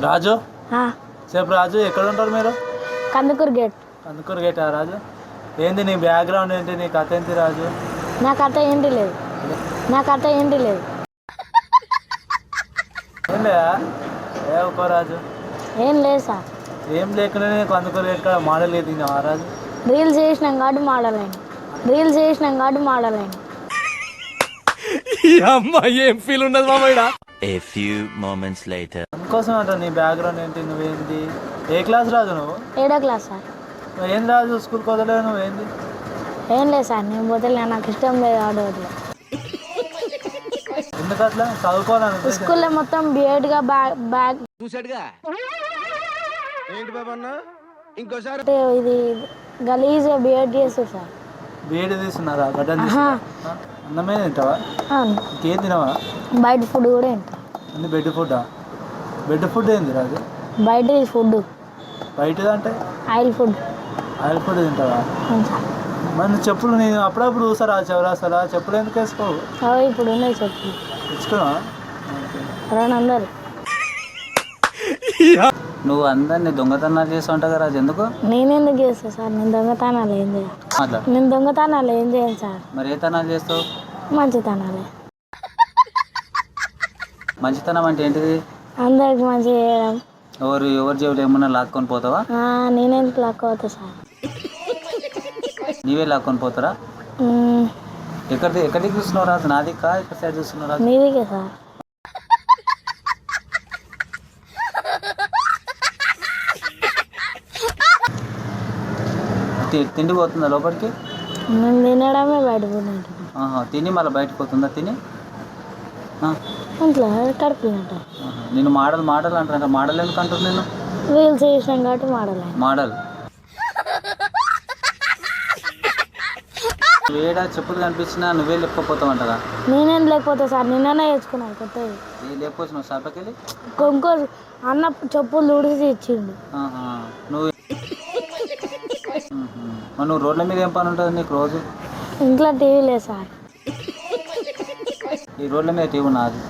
రాజు ఆ, చెప్పు రాజు, ఎక్కడ ఉంటారు మీరు? కందుకూరు గేట్. కందుకూరు గేటా రాజు? ఏంది నీ బ్యాక్గ్రౌండ్ ఏంటి, నీ కథ ఏంటి రాజు? నా కథ ఏంటి లేదు, నా కథ ఏంటి లేదు. ఏం లేదా? ఏ ఒక్కో రాజు, ఏం లేదు సార్. ఏం లేకుండా కందుకూరు గేట్ కాడ మోడల్ దిగినావా రాజు? రీల్స్ చేసినాం కాబట్టి మోడల్ అయింది, రీల్స్ చేసినాం కాబట్టి మోడల్ అయింది. ఏం ఫీల్ ఉన్నది మామయ్య. A few moments later. అందుకోసం అంట నీ బ్యాక్గ్రౌండ్ ఏంటి, నువ్వేంటి, ఏ క్లాస్ రాజు నువ్వు? 7వ క్లాస్ సార్. ఏం రాజు స్కూల్కి వదలేవు, నువ్వేంది? ఏం లేదు సార్, నేను పోతే నాకు ఇష్టం లేదు ఆడవద్దు. ఎందుకు అట్లా చదువుకోవాలని? స్కూల్లో మొత్తం బిఎడ్గా బ్యాగ్ చూసాడుగా ఏంటి బాబా అన్న ఇంకోసారి అంటే ఇది గలీజ్గా బిఎడ్ చేస్తారు సార్. బీఈడి తీసుకున్నారా? గడ్డలు తీసుకున్నా? అన్నమే తింటావా? అవును, ఇంకేం తినవా? బయట ఫుడ్ కూడా తింటా. అన్ని బెడ్ ఫుడ్డా? బెడ్ ఫుడ్ ఏంది రాజు? బయట ఫుడ్, బయటది అంటే ఆయిల్ ఫుడ్. ఆయిల్ ఫుడ్ తింటావా? అవును సార్. మన చెప్పులు నేను అప్పుడప్పుడు చూసారా చౌరాస్తారా? చెప్పులు ఎందుకు వేసుకోవు? అవి ఇప్పుడు ఉన్నాయి చెప్పు, తెచ్చుకున్నావా? 200. నువ్వు అందరినీ దొంగతనాలు చేస్తూ ఉంటావు కదా రాజు, ఎందుకు? నేనెందుకు చేస్తాను సార్, నేను దొంగతనాలు ఏం చేయను. అట్లా నేను దొంగతనాలు ఏం చేయను సార్, మరి ఏ తనాలు చేస్తావు? మంచితనాలే. మంచితనం అంటే ఏంటిది? అందరికి మంచి చేయడం. ఎవరి జేబులు ఏమన్నా లాక్కొని పోతావా? నేనెందుకు లాక్కోవద్దు సార్. నీవే లాక్కొని పోతారా? మ్మ్, ఎక్కడికి చూస్తున్నావు రాజు? నాది కా ఇక్కడ సైడ్ చూస్తున్నావు రాజు? మీదికే సార్. తిండి పోతుందా లోపలికి? నేను తినడమే బయట పోయినట్టు. తిని మళ్ళీ బయటకు పోతుందా తిని? ఇంట్లో కడుపు తింటారు. నేను మాటలు అంటారంట. మోడల్ ఎందుకు అంటారు? నేను రీల్స్ చేసినాం కాబట్టి మోడల్. మోడల్ వేడా చెప్పులు కనిపించినా నువ్వే లేకపోతావు అంటగా? నేనేం లేకపోతే సార్, నిన్ననే తెచ్చుకున్నాను కొత్తవి. లేకపోవచ్చు నువ్వు షాప్కి ఇంకో అన్న చెప్పులు ఉడిసి ఇచ్చిండు. నువ్వు నువ్వు రోడ్ల మీద ఏం పని ఉంటుంది నీకు రోజు? ఇంట్లో టీవీ లేదు సార్. ఈ రోడ్ల మీద టీవీ నాది.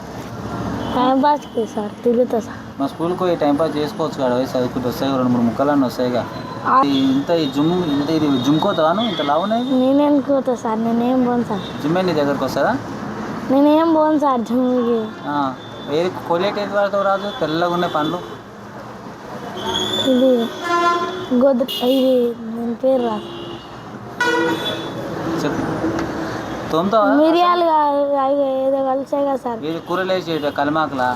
టైం పాస్కి సార్ తిరుగుతా సార్. మా స్కూల్కి పోయి టైం పాస్ చేసుకోవచ్చు కదా, వయసు చదువుకుంటూ వస్తాయి 2-3 ముక్కలన్నీ వస్తాయిగా. ఈ జిమ్ కోతాను ఇంత లావున్నాయి. నేనేం పోతా సార్, నేనేం పోను సార్. జిమ్మే నీ దగ్గరకు వస్తుందా? నేనేం పోను సార్ జిమ్కి. ఏది కోలేట్ ఏది వాడుతావు రాజు? తెల్లగా ఉన్నాయి పండ్లు. ఇది ఇది నేను పేరు రాదు. చెప్పు. తోముతావా? మిరియాలు అవి ఏదో కలిసాయి కదా సార్. ఏది కూరలు వేసి కలిమాకలా?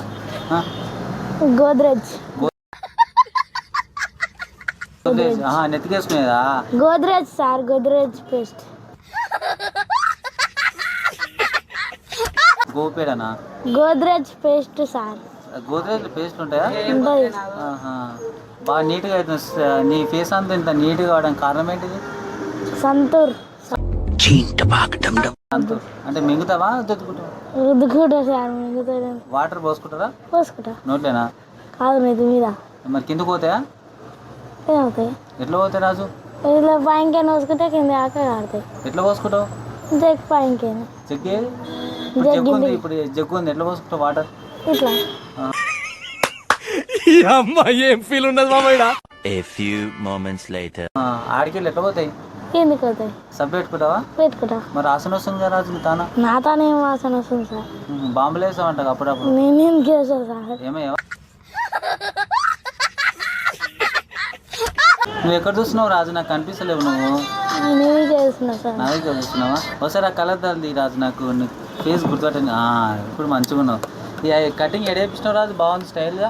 గోద్రెజ్. నెత్తికేసుకునేదా? Godrej sir, Godrej paste. గోపేడనా? Godrej paste sir. Godrej paste ఉంటాయా? ఉంటుంది. బాగా నీట్గా అవుతుంది. నీ ఫేస్ అంతా ఇంత నీట్గా అవడానికి కారణం ఏంటిది? సంతూర్. సంతూర్ అంటే మింగుతావా రుద్దుకుంటావా? రుద్దుకుంటా సార్. మిగతా వాటర్ పోసుకుంటారా? పోసుకుంటా. నోట్లేనా? కాదు నెత్తి మీద. మరి కిందకు పోతాయా? ఏమవుతాయి? ఎట్లా పోతాయి రాజు? ఇట్లా పైనకైనా పోసుకుంటే కింద ఆక ఆడతాయి. ఎట్లా పోసుకుంటావు? జగ్ పైనకైనా జగ్గే జగ్గు ఉంది. ఇప్పుడు జగ్గు ఉంది, ఎట్లా పోసుకుంటావు వాటర్? ఇట్లా. ఏం ఫీల్ ఉన్నది మామయ్య. A few moments later. ఆడికెళ్ళి ఎట్లా పోతాయి? ఎందుకు అవుతాయి? సబ్బు పెట్టుకుంటావా? పెట్టుకుంటా. మరి ఆసన వస్తుంది కదా రాజు తానా? నా తానే వాసన వస్తుంది సార్. బాంబులు వేసావంట అప్పుడప్పుడు. నేనేం చేస్తాను సార్. ఏమయ్యా నువ్వు ఎక్కడ చూస్తున్నావు రాజు? నాకు కనిపిస్తలేవు నువ్వు. నేనే చేస్తున్నా సార్. నా దగ్గర చూస్తున్నావా? ఒకసారి ఆ కలర్ తల్లి రాజు, నాకు ఫేస్ గుర్తుపట్టండి. ఇప్పుడు మంచిగా ఉన్నావు. కటింగ్ ఎడేపిస్తున్నావు రాజు, బాగుంది స్టైల్గా.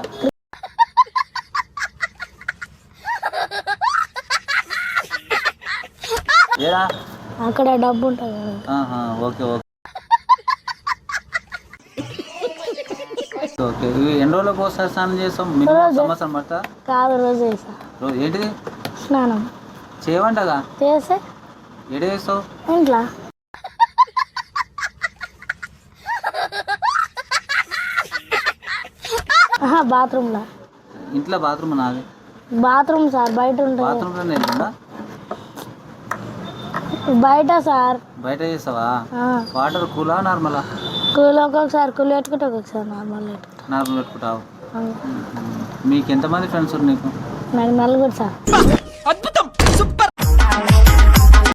ఏరా అక్కడ డబ్బు ఉంటుంది కదా. Okay okay okay. ఇవి ఎన్ని రోజులకు ఒకసారి స్నానం చేస్తాం? మినిమం సంవత్సరం పడతా? కాదు, రోజు చేస్తా. రోజు ఏంటిది? స్నానం చేయమంటగా? చేస్తే ఎడే చేస్తావు? ఇంట్లో. బాత్రూమ్లో. ఇంట్లో బాత్రూమ్ నాది? బాత్రూమ్ సార్ బయట ఉంటుంది. బాత్రూంలో నేను బయట సార్. బయట చేస్తావా? వాటర్ కూలా నార్మలా? కూల్ ఒక్కొక్కసారి కూల్ పెట్టుకుంటే ఒక్కొక్కసారి నార్మల్ పెట్టుకుంటా. నార్మల్ పెట్టుకుంటావు? ఆ, మీకు ఎంతమంది ఫ్రెండ్స్ ఉన్నారు నీకు? నాకు నలుగురు సార్. అద్భుతం.